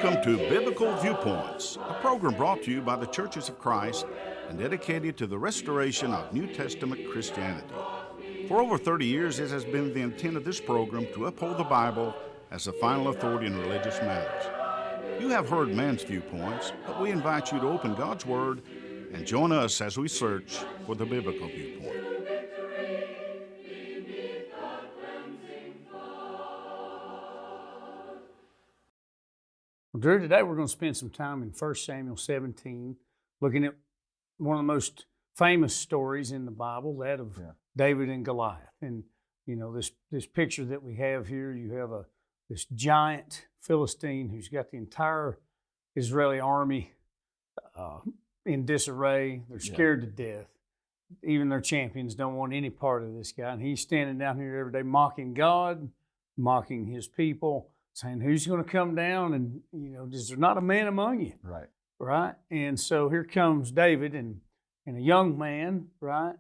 Welcome to Biblical Viewpoints, a program brought to you by the Churches of Christ and dedicated to the restoration of New Testament Christianity. For over 30 years, it has been the intent of this program to uphold the Bible as the final authority in religious matters. You have heard man's viewpoints, but we invite you to open God's Word and join us as we search for the biblical viewpoint. Well, Drew, today we're going to spend some time in 1 Samuel 17, looking at one of the most famous stories in the Bible, that of David and Goliath. And, you know, this picture that we have here, you have this giant Philistine who's got the entire Israeli army in disarray. They're scared to death. Even their champions don't want any part of this guy. And he's standing down here every day mocking God, mocking his people, saying, who's going to come down? And, you know, is there not a man among you? Right? And so here comes David and a young man, right?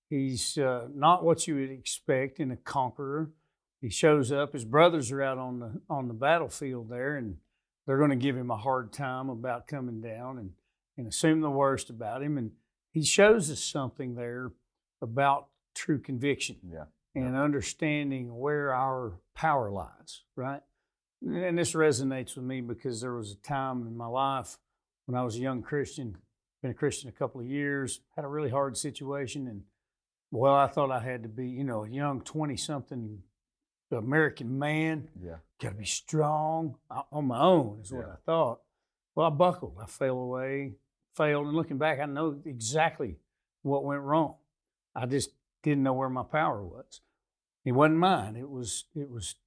He's not what you would expect in a conqueror. He shows up. His brothers are out on the battlefield there, and they're going to give him a hard time about coming down and assume the worst about him. And he shows us something there about true conviction and understanding where our power lies, right? And this resonates with me because there was a time in my life when I was a young Christian, been a Christian a couple of years, had a really hard situation. And, well, I thought I had to be, you know, a young 20-something American man. Got to be strong on my own is what I thought. Well, I buckled. I failed. And looking back, I know exactly what went wrong. I just didn't know where my power was. It wasn't mine. It was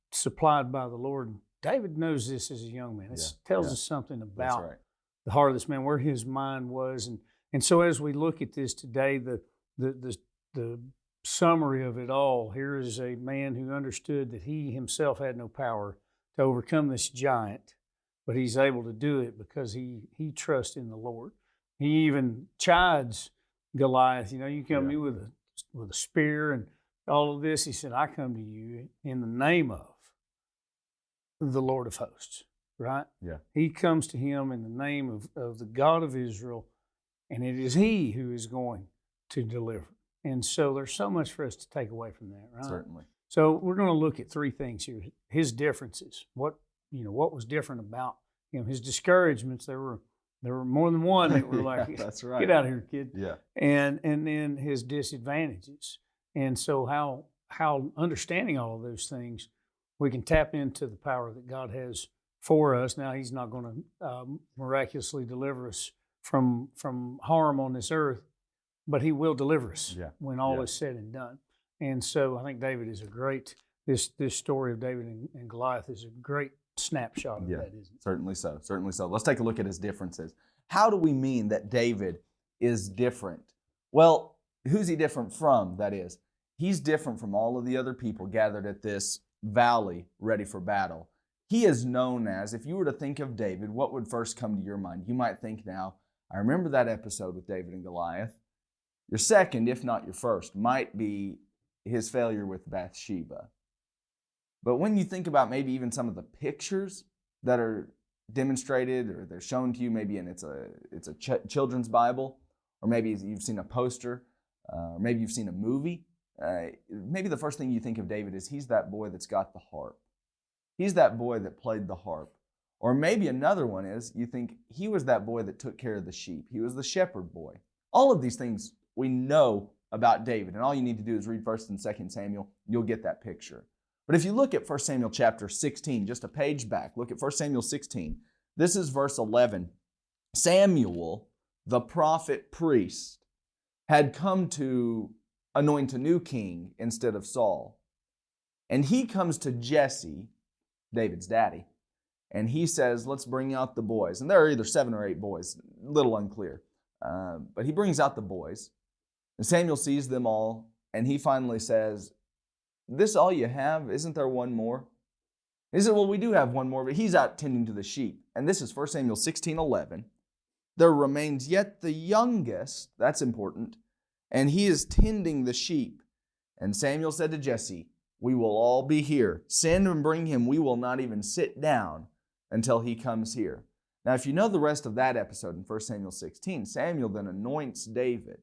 supplied by the Lord. David knows this as a young man. It tells us something about the heart of this man, where his mind was. And so as we look at this today, the summary of it all, here is a man who understood that he himself had no power to overcome this giant, but he's able to do it because he trusts in the Lord. He even chides Goliath. You know, you come to me with a spear and all of this. He said, I come to you in the name of the Lord of hosts, right? He comes to him in the name of the God of Israel, and it is he who is going to deliver. And so there's so much for us to take away from that, right? Certainly. So we're going to look at three things here. His differences, what was different about him. His discouragements, there were more than one that were like, that's right. Get out of here, kid. Yeah. And then his disadvantages. And so how understanding all of those things, we can tap into the power that God has for us. Now, he's not going to miraculously deliver us from harm on this earth, but he will deliver us when all is said and done. And so I think David is a great, this story of David and Goliath is a great snapshot of that, isn't it? Certainly so. Let's take a look at his differences. How do we mean that David is different? Well, who's he different from, that is? He's different from all of the other people gathered at this valley ready for battle. He is known as, if you were to think of David, what would first come to your mind? You might think now, I remember that episode with David and Goliath. Your second, if not your first, might be his failure with Bathsheba. But when you think about maybe even some of the pictures that are demonstrated or they're shown to you, maybe it's a children's Bible, or maybe you've seen a poster, or maybe you've seen a movie, maybe the first thing you think of David is he's that boy that's got the harp. He's that boy that played the harp. Or maybe another one is you think he was that boy that took care of the sheep. He was the shepherd boy. All of these things we know about David, and all you need to do is read 1 and 2 Samuel. You'll get that picture. But if you look at 1 Samuel chapter 16, just a page back, look at 1 Samuel 16. This is verse 11. Samuel, the prophet priest, had come to anoint a new king instead of Saul. And he comes to Jesse, David's daddy, and he says, let's bring out the boys. And there are either 7 or 8 boys, a little unclear. But he brings out the boys, and Samuel sees them all, and he finally says, this all you have? Isn't there one more? He said, well, we do have one more, but he's out tending to the sheep. And this is 1 Samuel 16:11. There remains yet the youngest, that's important, and he is tending the sheep. And Samuel said to Jesse, we will all be here. Send and bring him. We will not even sit down until he comes here. Now, if you know the rest of that episode in 1 Samuel 16, Samuel then anoints David.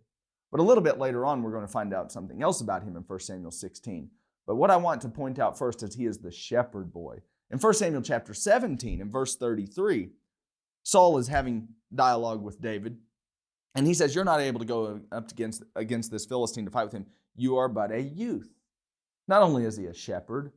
But a little bit later on, we're going to find out something else about him in 1 Samuel 16. But what I want to point out first is he is the shepherd boy. In 1 Samuel chapter 17, in verse 33, Saul is having dialogue with David, and he says, you're not able to go up against this Philistine to fight with him. You are but a youth. Not only is he a shepherd,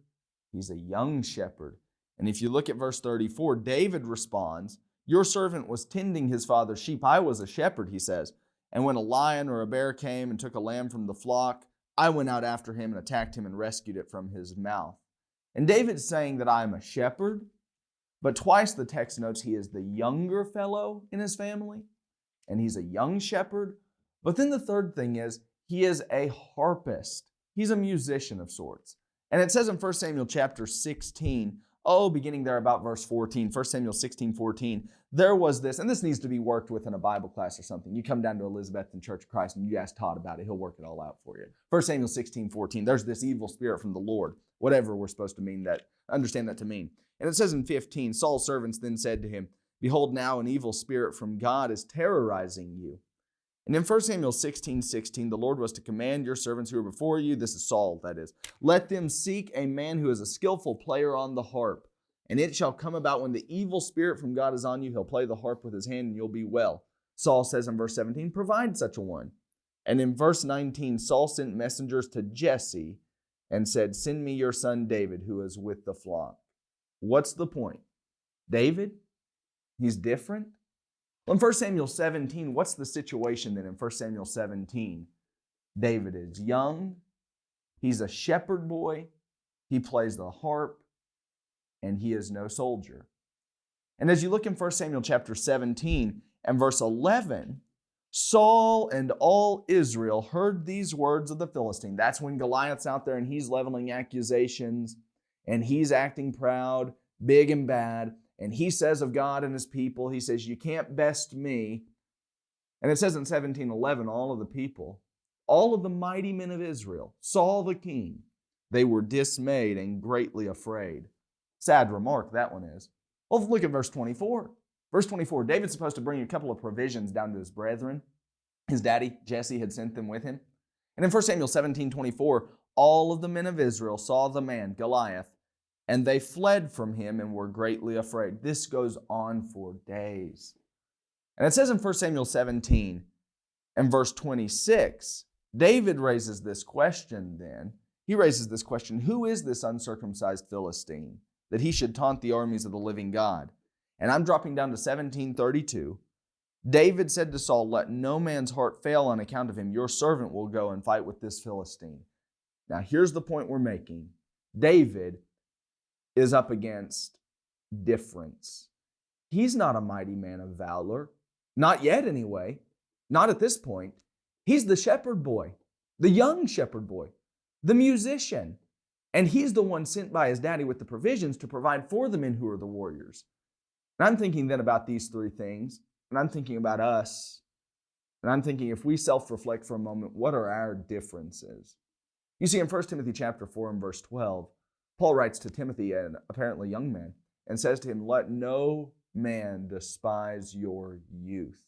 he's a young shepherd. And if you look at verse 34, David responds, your servant was tending his father's sheep. I was a shepherd, he says. And when a lion or a bear came and took a lamb from the flock, I went out after him and attacked him and rescued it from his mouth. And David's saying that I am a shepherd, but twice the text notes he is the younger fellow in his family, and he's a young shepherd. But then the third thing is he is a harpist. He's a musician of sorts. And it says in 1 Samuel chapter 16, beginning there about verse 14, 1 Samuel 16:14, there was this, and this needs to be worked with in a Bible class or something. You come down to Elizabethton Church of Christ and you ask Todd about it. He'll work it all out for you. 1 Samuel 16:14, there's this evil spirit from the Lord, whatever we're supposed to understand that to mean. And it says in 15, Saul's servants then said to him, behold, now an evil spirit from God is terrorizing you. And in 1 Samuel 16:16, the Lord was to command your servants who are before you, this is Saul, that is, let them seek a man who is a skillful player on the harp. And it shall come about when the evil spirit from God is on you, he'll play the harp with his hand and you'll be well. Saul says in verse 17, provide such a one. And in verse 19, Saul sent messengers to Jesse and said, send me your son David, who is with the flock. What's the point? David, he's different. Well, in 1 Samuel 17, what's the situation then in 1 Samuel 17? David is young, he's a shepherd boy, he plays the harp, and he is no soldier. And as you look in 1 Samuel chapter 17 and verse 11, Saul and all Israel heard these words of the Philistine. That's when Goliath's out there and he's leveling accusations and he's acting proud, big and bad. And he says of God and his people, he says, you can't best me. And it says in 17:11, all of the people, all of the mighty men of Israel, Saul the king, they were dismayed and greatly afraid. Sad remark, that one is. Well, look at verse 24. Verse 24, David's supposed to bring a couple of provisions down to his brethren. His daddy, Jesse, had sent them with him. And in 1 Samuel 17:24, all of the men of Israel saw the man, Goliath, and they fled from him and were greatly afraid. This goes on for days. And it says in 1 Samuel 17 and verse 26, David raises this question then. He raises this question, who is this uncircumcised Philistine, that he should taunt the armies of the living God? And I'm dropping down to 17:32. David said to Saul, let no man's heart fail on account of him. Your servant will go and fight with this Philistine. Now here's the point we're making. David is up against difference. He's not a mighty man of valor. Not yet anyway. Not at this point. He's the shepherd boy, the young shepherd boy, the musician. And he's the one sent by his daddy with the provisions to provide for the men who are the warriors. And I'm thinking then about these three things, and I'm thinking about us, and I'm thinking if we self-reflect for a moment, what are our differences? You see in 1 Timothy chapter 4 and verse 12, Paul writes to Timothy, an apparently young man, and says to him, let no man despise your youth.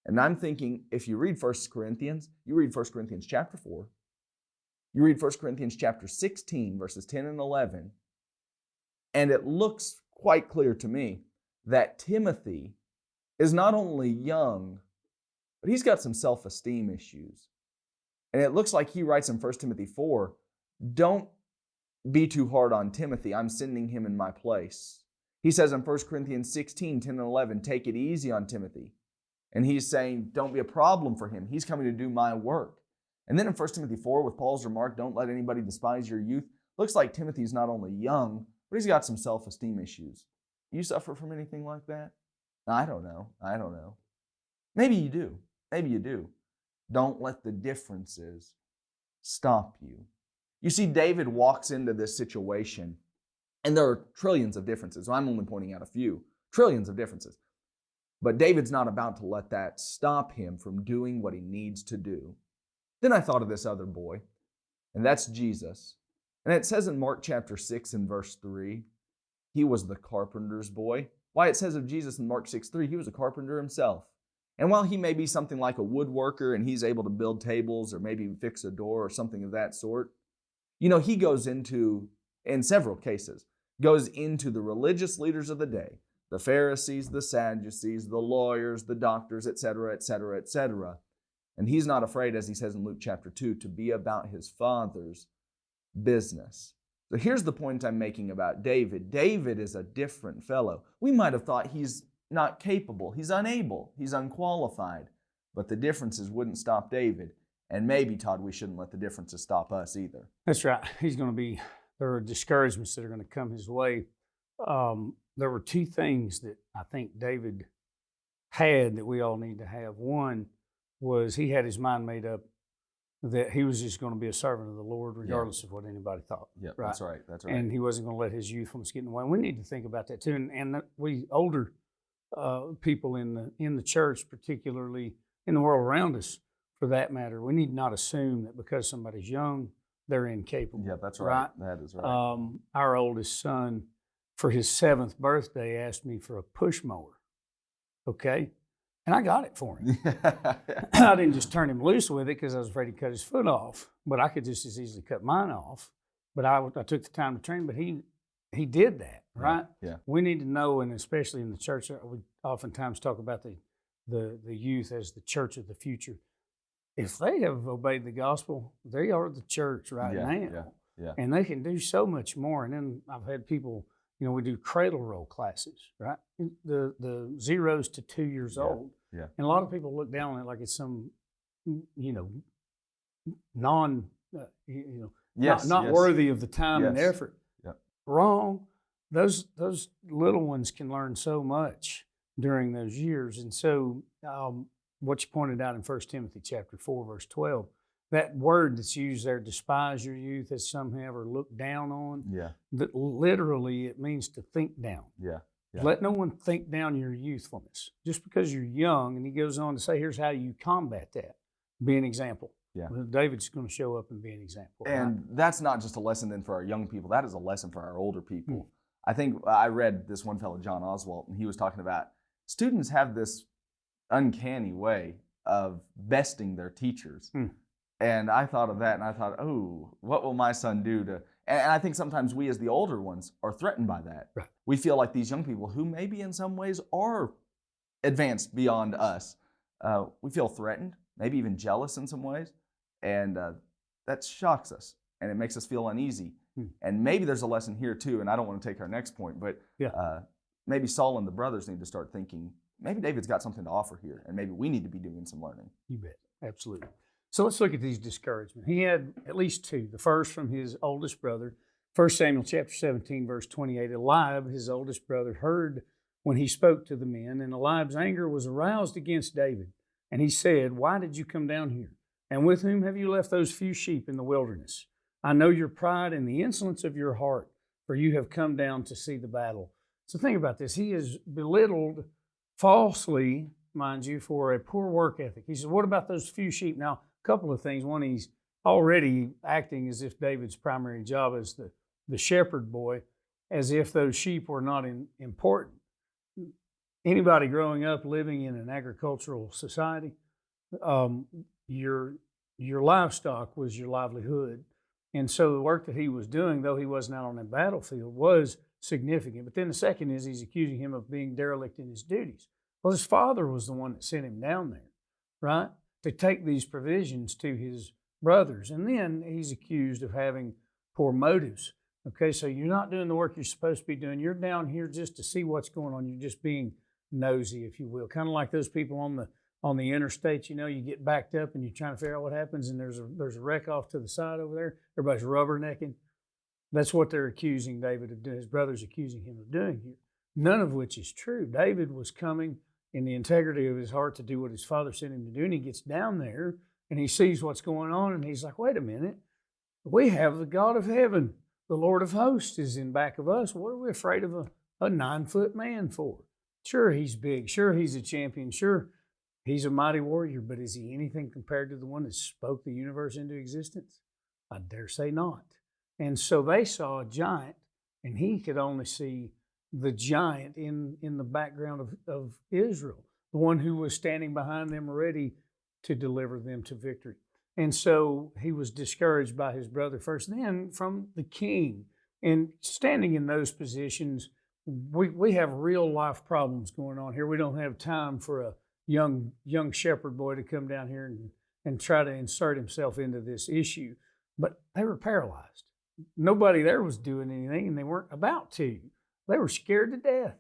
And I'm thinking, if you read 1 Corinthians, you read 1 Corinthians chapter 4, you read 1 Corinthians chapter 16, verses 10 and 11, and it looks quite clear to me that Timothy is not only young, but he's got some self-esteem issues. And it looks like he writes in 1 Timothy 4, don't be too hard on Timothy. I'm sending him in my place. He says in 1 Corinthians 16, 10 and 11, take it easy on Timothy. And he's saying, don't be a problem for him. He's coming to do my work. And then in 1 Timothy 4, with Paul's remark, don't let anybody despise your youth, looks like Timothy's not only young, but he's got some self-esteem issues. You suffer from anything like that? I don't know. Maybe you do. Maybe you do. Don't let the differences stop you. You see, David walks into this situation, and there are trillions of differences. So I'm only pointing out a few. Trillions of differences. But David's not about to let that stop him from doing what he needs to do. Then I thought of this other boy, and that's Jesus. And it says in Mark chapter 6 and verse 3, He was the carpenter's boy. Why, it says of Jesus in Mark 6:3, he was a carpenter himself. And while he may be something like a woodworker and he's able to build tables or maybe fix a door or something of that sort, he goes into, in several cases, goes into the religious leaders of the day, the Pharisees, the Sadducees, the lawyers, the doctors, etc., etc., etc. And he's not afraid, as he says in Luke chapter 2, to be about his Father's business. So here's the point I'm making about David. David is a different fellow. We might have thought he's not capable, he's unable, he's unqualified. But the differences wouldn't stop David. And maybe, Todd, we shouldn't let the differences stop us either. That's right. There are discouragements that are going to come his way. There were two things that I think David had that we all need to have. One was he had his mind made up that he was just going to be a servant of the Lord regardless of what anybody thought. Yeah, right? That's right. That's right. And he wasn't going to let his youthfulness get in the way. We need to think about that too. And we older people in the church, particularly in the world around us, for that matter, we need not assume that because somebody's young, they're incapable. Yeah, that's right. That is right. Our oldest son, for his 7th birthday, asked me for a push mower. Okay? And I got it for him. I didn't just turn him loose with it because I was afraid he'd cut his foot off, but I could just as easily cut mine off. But I took the time to train, but he did that, right? Yeah. We need to know, and especially in the church, we oftentimes talk about the youth as the church of the future. If they have obeyed the gospel, they are the church right now. Yeah. And they can do so much more. And then I've had people, we do cradle roll classes, right? The 0s to 2 years old. Yeah. And a lot of people look down on it like it's some, not worthy of the time and effort. Yeah. Wrong. Those little ones can learn so much during those years. And so what you pointed out in 1 Timothy chapter 4, verse 12, that word that's used there, despise your youth, as some have, or look down on, that literally it means to think down. Yeah. Let no one think down your youthfulness. Just because you're young, and he goes on to say, here's how you combat that. Be an example. Yeah. Well, David's going to show up and be an example. And that's not just a lesson then for our young people. That is a lesson for our older people. I think I read this one fellow, John Oswalt, and he was talking about students have this uncanny way of besting their teachers. And I thought of that, and I thought, oh, what will my son do to... And I think sometimes we as the older ones are threatened by that. Right. We feel like these young people who maybe in some ways are advanced beyond us, we feel threatened, maybe even jealous in some ways. And that shocks us, and it makes us feel uneasy. And maybe there's a lesson here too, and I don't want to take our next point, but maybe Saul and the brothers need to start thinking, maybe David's got something to offer here, and maybe we need to be doing some learning. You bet. Absolutely. So let's look at these discouragements. He had at least two. The first from his oldest brother, 1 Samuel chapter 17, verse 28. Eliab, his oldest brother, heard when he spoke to the men, and Eliab's anger was aroused against David. And he said, why did you come down here? And with whom have you left those few sheep in the wilderness? I know your pride and the insolence of your heart, for you have come down to see the battle. So think about this. He is belittled falsely, mind you, for a poor work ethic. He says, what about those few sheep? Now, a couple of things. One, he's already acting as if David's primary job is the shepherd boy, as if those sheep were not important. Anybody growing up living in an agricultural society, your livestock was your livelihood. And so the work that he was doing, though he wasn't out on the battlefield, was significant. But then the second is he's accusing him of being derelict in his duties. Well, his father was the one that sent him down there, right, to take these provisions to his brothers. And then he's accused of having poor motives. Okay, so you're not doing the work you're supposed to be doing. You're down here just to see what's going on. You're just being nosy, if you will. Kind of like those people on the interstate, you get backed up and you're trying to figure out what happens, and there's a wreck off to the side over there. Everybody's rubbernecking. That's what they're accusing David of doing. His brother's accusing him of doing here. None of which is true. David was coming in the integrity of his heart to do what his father sent him to do, and he gets down there and he sees what's going on, and he's like, wait a minute. We have the God of heaven. The Lord of hosts is in back of us. What are we afraid of a 9-foot man for? Sure, he's big. Sure, he's a champion. Sure, he's a mighty warrior, but is he anything compared to the one that spoke the universe into existence? I dare say not. And so they saw a giant, and he could only see the giant in the background of Israel, the one who was standing behind them ready to deliver them to victory. And so he was discouraged by his brother first, then from the king. And standing in those positions, we have real life problems going on here. We don't have time for a young shepherd boy to come down here and try to insert himself into this issue. But they were paralyzed. Nobody there was doing anything, and they weren't about to. They were scared to death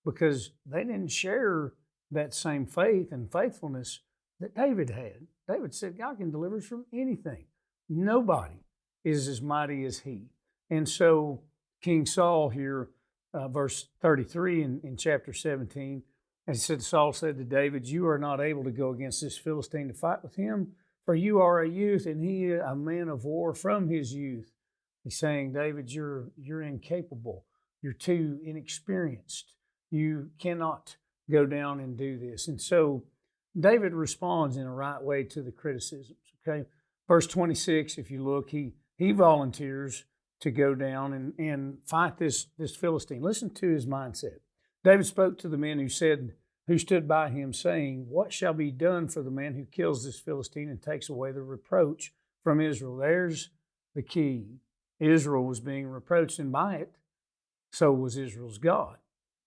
because they didn't share that same faith and faithfulness that David had. David said, God can deliver us from anything. Nobody is as mighty as he. And so King Saul here, verse 33 in chapter 17, and Saul said to David, you are not able to go against this Philistine to fight with him, for you are a youth, and he a man of war from his youth. He's saying, David, you're incapable. You're too inexperienced. You cannot go down and do this. And so David responds in a right way to the criticisms. Okay, verse 26, if you look, he volunteers to go down and fight this Philistine. Listen to his mindset. David spoke to the men who stood by him, saying, what shall be done for the man who kills this Philistine and takes away the reproach from Israel? There's the key. Israel was being reproached, and by it, so was Israel's God.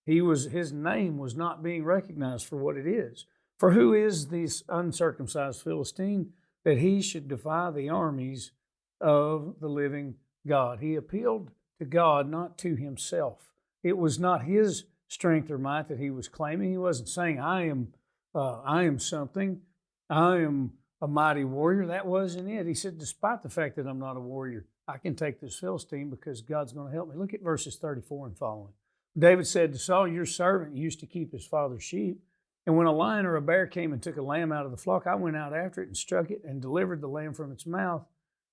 His name was not being recognized for what it is. For who is this uncircumcised Philistine that he should defy the armies of the living God? He appealed to God, not to himself. It was not his strength or might that he was claiming. He wasn't saying, I am something. I am a mighty warrior. That wasn't it. He said, despite the fact that I'm not a warrior, I can take this Philistine because God's going to help me. Look at verses 34 and following. David said to Saul, your servant used to keep his father's sheep. And when a lion or a bear came and took a lamb out of the flock, I went out after it and struck it and delivered the lamb from its mouth.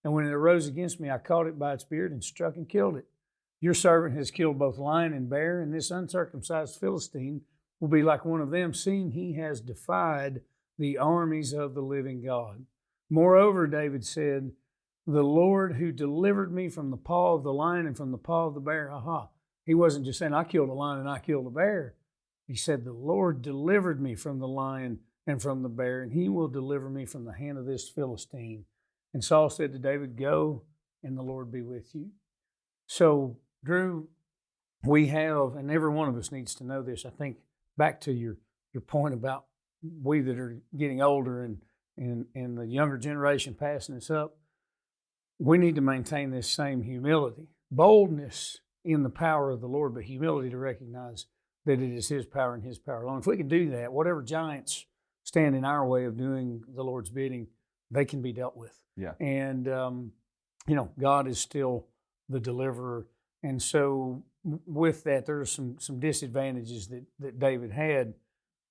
And when it arose against me, I caught it by its beard and struck and killed it. Your servant has killed both lion and bear, and this uncircumcised Philistine will be like one of them, seeing he has defied the armies of the living God. Moreover, David said, the Lord who delivered me from the paw of the lion and from the paw of the bear. Aha. He wasn't just saying, I killed a lion and I killed a bear. He said, the Lord delivered me from the lion and from the bear, and he will deliver me from the hand of this Philistine. And Saul said to David, go, and the Lord be with you. So, Drew, we have, and every one of us needs to know this, I think, back to your point about we that are getting older and the younger generation passing us up, we need to maintain this same humility, boldness in the power of the Lord, but humility to recognize that it is his power and his power alone. If we can do that, whatever giants stand in our way of doing the Lord's bidding, they can be dealt with. Yeah. And, God is still the deliverer. And so with that, there are some disadvantages that David had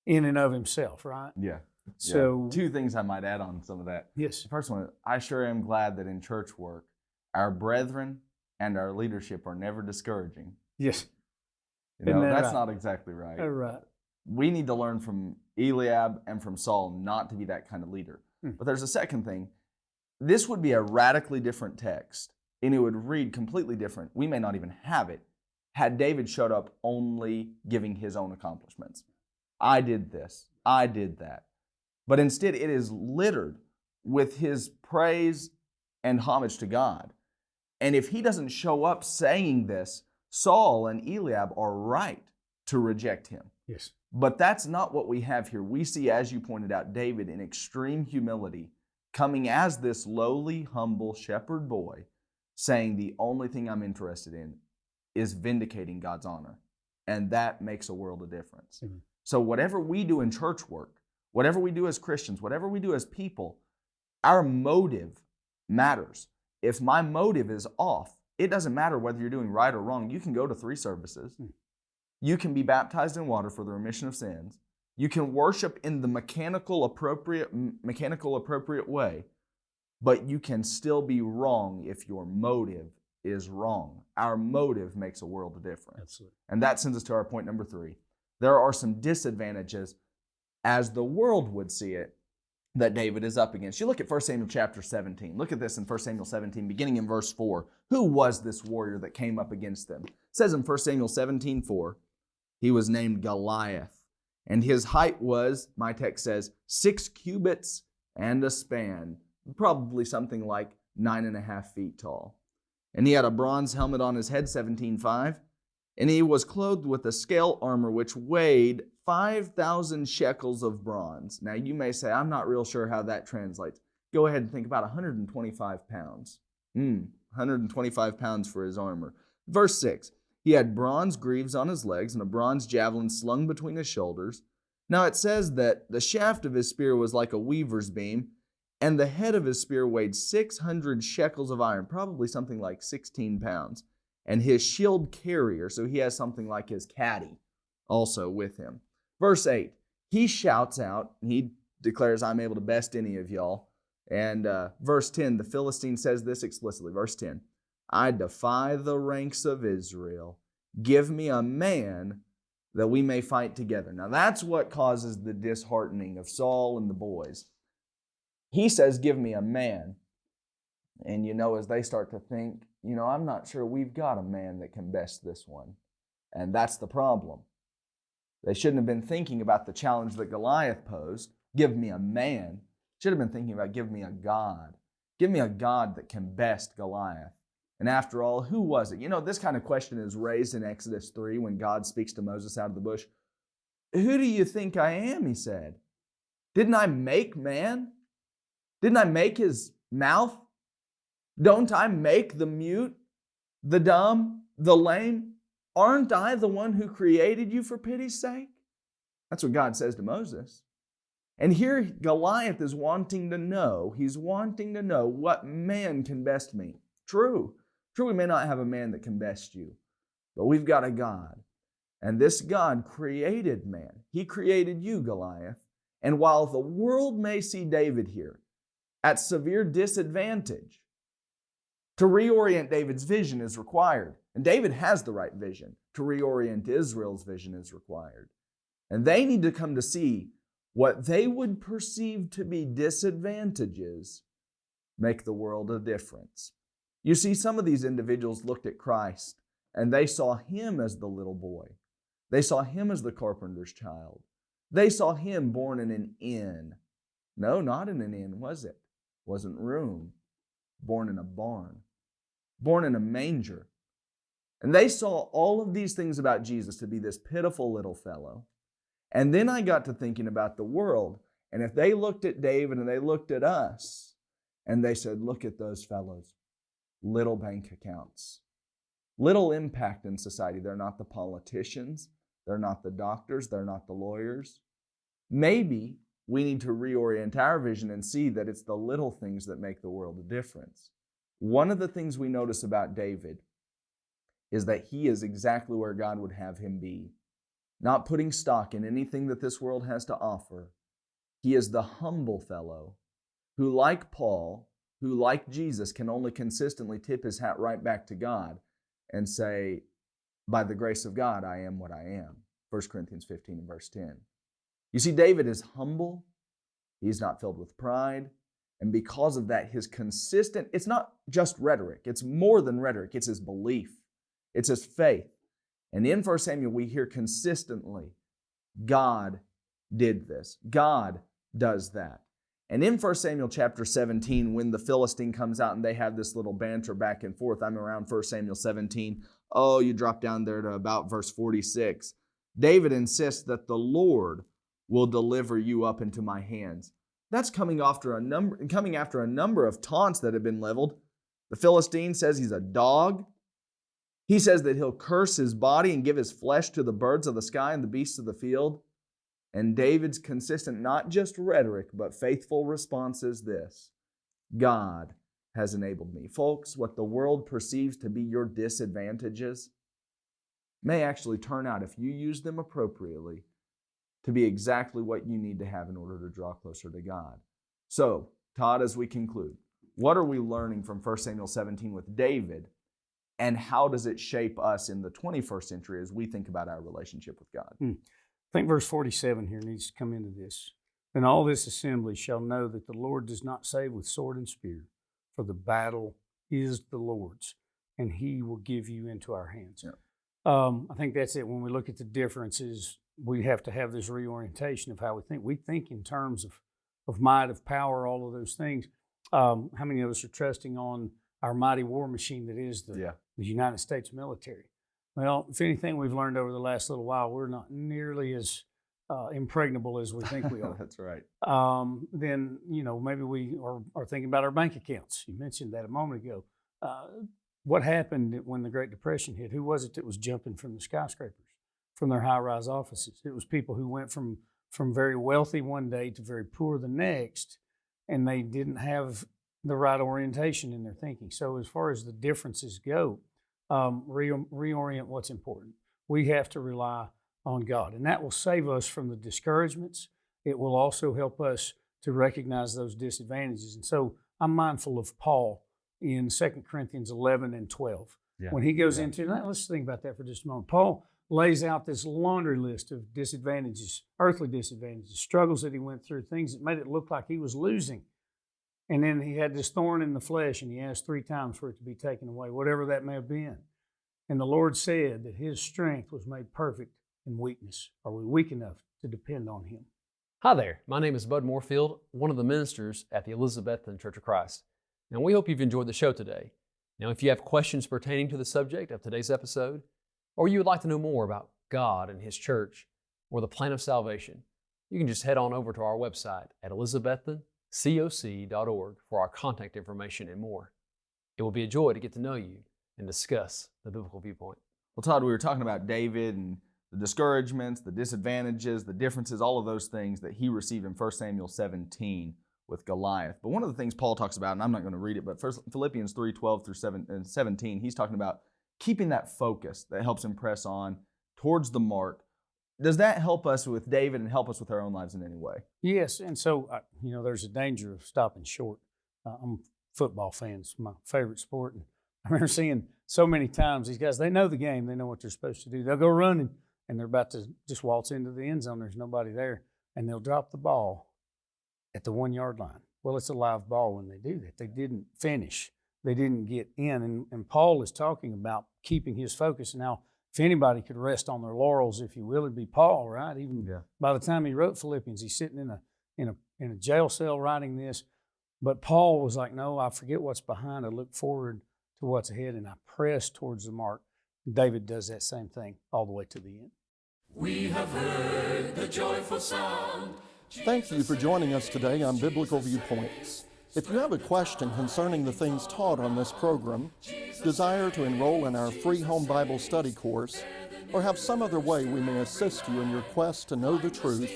in and of himself, right? Yeah. So two things I might add on some of that. Yes. The first one, I sure am glad that in church work, our brethren and our leadership are never discouraging. Yes. That's right? not exactly right. Right. We need to learn from Eliab and from Saul not to be that kind of leader. But there's a second thing. This would be a radically different text, and it would read completely different. We may not even have it had David showed up only giving his own accomplishments. I did this. I did that. But instead, it is littered with his praise and homage to God. And if he doesn't show up saying this, Saul and Eliab are right to reject him. Yes. But that's not what we have here. We see, as you pointed out, David in extreme humility, coming as this lowly, humble shepherd boy, saying the only thing I'm interested in is vindicating God's honor. And that makes a world of difference. Mm-hmm. So whatever we do in church work, whatever we do as Christians, whatever we do as people, our motive matters. If my motive is off, it doesn't matter whether you're doing right or wrong. You can go to 3 services. You can be baptized in water for the remission of sins. You can worship in the mechanical appropriate way, but you can still be wrong if your motive is wrong. Our motive makes a world of difference. Absolutely. And that sends us to our point number 3. There are some disadvantages, as the world would see it, that David is up against. You look at 1 Samuel chapter 17. Look at this in 1 Samuel 17, beginning in verse 4. Who was this warrior that came up against them? It says in 1 Samuel 17:4, he was named Goliath. And his height was, my text says, 6 cubits and a span, probably something like 9.5 feet tall. And he had a bronze helmet on his head, 17.5. And he was clothed with a scale armor which weighed 5,000 shekels of bronze. Now you may say, I'm not real sure how that translates. Go ahead and think about 125 pounds. 125 pounds for his armor. Verse 6, he had bronze greaves on his legs and a bronze javelin slung between his shoulders. Now it says that the shaft of his spear was like a weaver's beam, and the head of his spear weighed 600 shekels of iron, probably something like 16 pounds. And his shield carrier, so he has something like his caddy also with him. Verse 8, he shouts out, and he declares, I'm able to best any of y'all. And verse 10, the Philistine says this explicitly. Verse 10, I defy the ranks of Israel. Give me a man that we may fight together. Now that's what causes the disheartening of Saul and the boys. He says, give me a man. And as they start to think, I'm not sure we've got a man that can best this one. And that's the problem. They shouldn't have been thinking about the challenge that Goliath posed. Give me a man. Should have been thinking about give me a God. Give me a God that can best Goliath. And after all, who was it? This kind of question is raised in Exodus 3 when God speaks to Moses out of the bush. Who do you think I am, he said. Didn't I make man? Didn't I make his mouth? Don't I make the mute, the dumb, the lame? Aren't I the one who created you for pity's sake? That's what God says to Moses. And here Goliath is wanting to know. He's wanting to know what man can best me. True, we may not have a man that can best you, but we've got a God. And this God created man. He created you, Goliath. And while the world may see David here at severe disadvantage, to reorient David's vision is required. And David has the right vision. To reorient Israel's vision is required. And they need to come to see what they would perceive to be disadvantages make the world a difference. You see, some of these individuals looked at Christ and they saw him as the little boy. They saw him as the carpenter's child. They saw him born in an inn. No, not in an inn, was it? Wasn't room. Born in a barn. Born in a manger. And they saw all of these things about Jesus to be this pitiful little fellow. And then I got to thinking about the world. And if they looked at David and they looked at us, and they said, look at those fellows. Little bank accounts. Little impact in society. They're not the politicians. They're not the doctors. They're not the lawyers. Maybe we need to reorient our vision and see that it's the little things that make the world a difference. One of the things we notice about David is that he is exactly where God would have him be. Not putting stock in anything that this world has to offer. He is the humble fellow who, like Paul, who, like Jesus, can only consistently tip his hat right back to God and say, by the grace of God, I am what I am. 1 Corinthians 15 and verse 10. You see, David is humble. He's not filled with pride. And because of that, his consistent, it's not just rhetoric. It's more than rhetoric. It's his belief. It's his faith. And in 1 Samuel, we hear consistently, God did this. God does that. And in 1 Samuel chapter 17, when the Philistine comes out and they have this little banter back and forth, I'm around 1 Samuel 17. Oh, you drop down there to about verse 46. David insists that the Lord will deliver you up into my hands. That's coming after a number of taunts that have been leveled. The Philistine says he's a dog. He says that he'll curse his body and give his flesh to the birds of the sky and the beasts of the field. And David's consistent, not just rhetoric, but faithful response is this: God has enabled me. Folks, what the world perceives to be your disadvantages may actually turn out, if you use them appropriately, to be exactly what you need to have in order to draw closer to God. So, Todd, as we conclude, what are we learning from 1 Samuel 17 with David, and how does it shape us in the 21st century as we think about our relationship with God? I think verse 47 here needs to come into this. Then all this assembly shall know that the Lord does not save with sword and spear, for the battle is the Lord's, and he will give you into our hands. Yeah. I think that's it. When we look at the differences, we have to have this reorientation of how we think. We think in terms of might, of power, all of those things. How many of us are trusting on our mighty war machine that is the United States military? Well, if anything we've learned over the last little while, we're not nearly as impregnable as we think we are. That's right. Then, maybe we are thinking about our bank accounts. You mentioned that a moment ago. What happened when the Great Depression hit? Who was it that was jumping from the skyscrapers, from their high-rise offices? It was people who went from very wealthy one day to very poor the next, and they didn't have the right orientation in their thinking. So as far as the differences go, reorient what's important. We have to rely on God, and that will save us from the discouragements. It will also help us to recognize those disadvantages. And so I'm mindful of Paul in 2 Corinthians 11 and 12. When he goes into that, let's think about that for just a moment. Paul lays out this laundry list of disadvantages, earthly disadvantages, struggles that he went through, things that made it look like he was losing. And then he had this thorn in the flesh, and he asked 3 times for it to be taken away, whatever that may have been. And the Lord said that his strength was made perfect in weakness. Are we weak enough to depend on him? Hi there, my name is Bud Moorfield, one of the ministers at the Elizabethan Church of Christ. And we hope you've enjoyed the show today. Now, if you have questions pertaining to the subject of today's episode, or you would like to know more about God and His church, or the plan of salvation, you can just head on over to our website at elizabethancoc.org for our contact information and more. It will be a joy to get to know you and discuss the biblical viewpoint. Well, Todd, we were talking about David and the discouragements, the disadvantages, the differences, all of those things that he received in 1 Samuel 17 with Goliath. But one of the things Paul talks about, and I'm not going to read it, but Philippians 3:12 through 17, he's talking about keeping that focus that helps him press on towards the mark. Does that help us with David and help us with our own lives in any way? Yes, and so, there's a danger of stopping short. I'm a football fan. It's my favorite sport. And I remember seeing so many times these guys, they know the game. They know what they're supposed to do. They'll go running, and they're about to just waltz into the end zone. There's nobody there, and they'll drop the ball at the 1-yard line. Well, it's a live ball when they do that. They didn't finish. They didn't get in. And Paul is talking about keeping his focus. Now, if anybody could rest on their laurels, if you will, it'd be Paul, right? Even by the time he wrote Philippians, he's sitting in a jail cell writing this. But Paul was like, no, I forget what's behind. I look forward to what's ahead, and I press towards the mark. David does that same thing all the way to the end. We have heard the joyful sound. Thank you for joining us today on Biblical Viewpoints. If you have a question concerning the things taught on this program, desire to enroll in our free home Bible study course, or have some other way we may assist you in your quest to know the truth,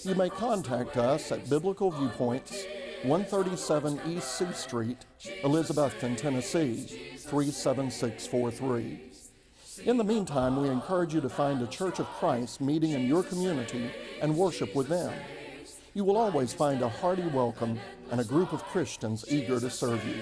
you may contact us at Biblical Viewpoints, 137 East C Street, Elizabethton, Tennessee, 37643. In the meantime, we encourage you to find a Church of Christ meeting in your community and worship with them. You will always find a hearty welcome and a group of Christians eager to serve you.